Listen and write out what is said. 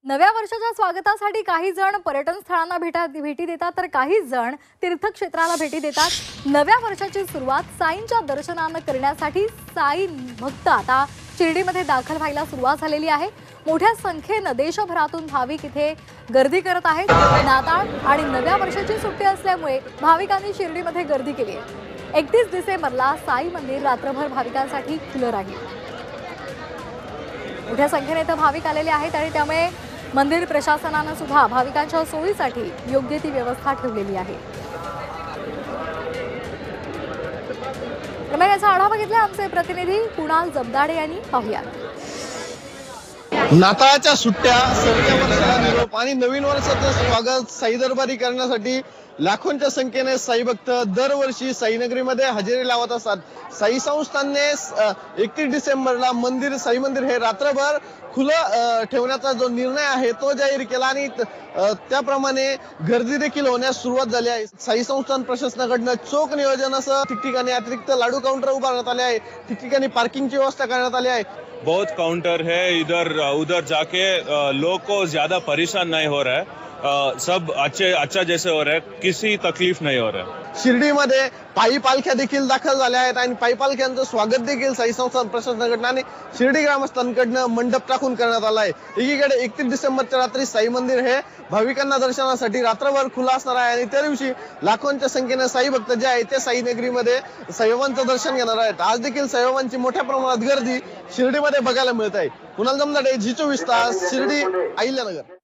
नव्या वर्षाच्या स्वागतासाठी काही जण पर्यटन स्थळांना भेटी देतात तर काही जण तीर्थक्षेत्राला भेटी देतात। नव्या वर्षाची सुरुवात साईंच्या दर्शनानं करण्यासाठी साई भक्त आता शिर्डीमध्ये दाखल व्हायला सुरुवात झालेली आहे। मोठ्या संख्येने देशभरातून भाविक इथे गर्दी करत आहेत। नाताळ आणि नव्या वर्षाची सुट्टी असल्यामुळे भाविकांनी शिर्डीमध्ये गर्दी केली आहे। 31 डिसेंबरला साई मंदिर रात्रभर भाविकांसाठी खुलं राहील। मोठ्या संख्येने इथं भाविक आलेले आहेत आणि त्यामुळे मंदिर प्रशासनाने सुद्धा भाविकांच्या सोयीसाठी योग्य ती व्यवस्था ठेवलेली आहे। याचा आढावा घेतला आमचे प्रतिनिधी कुणाल जमदाडे यांनी। पाहूया। नाताळच्या सुट्ट्या, सर्व्या वर्षाला निरोप आणि नवीन वर्षाचं स्वागत साई दरबारी करण्यासाठी लाखोंच्या संख्येने साई भक्त दरवर्षी साईनगरीमध्ये हजेरी लावत असतात। साई संस्थानने 31 डिसेंबरला साई मंदिर हे रात्रभर खुलं ठेवण्याचा जो निर्णय आहे तो जाहीर केला आणि त्याप्रमाणे गर्दी देखील होण्यास सुरुवात झाली आहे। साई संस्थान प्रशासनाकडनं चोख नियोजनासह ठिकठिकाणी अतिरिक्त लाडू काउंटर उभारण्यात आले आहे। ठिकठिकाणी पार्किंगची व्यवस्था करण्यात आली आहे। बहुत काउंटर है, इधर उधर जाके लोग को ज्यादा परेशान नहीं हो रहा है। सब अच्छा जैसे हो रहा है, किसी तकलीफ नहीं हो रहा है। शिर्डीमध्ये पायी पालख्या देखील दाखल झाल्या आहेत आणि पायी पालख्यांचं स्वागत देखील साई संस्थान प्रशासनाकडनं आणि शिर्डी ग्रामस्थांकडनं मंडप टाकून करण्यात आला आहे। एकीकडे 31 डिसेंबरच्या रात्री साई मंदिर हे भाविकांना दर्शनासाठी रात्रभर खुलं असणार आहे आणि त्या दिवशी लाखोंच्या संख्येने साई भक्त जे आहेत ते साई नगरीमध्ये साईबाबांचं दर्शन घेणार आहेत। आज देखील साईबाबांची मोठ्या प्रमाणात गर्दी शिर्डीमध्ये बघायला मिळत आहे। कुणाल जमदाडे, झी 24 तास, शिर्डी, अहिल्यानगर।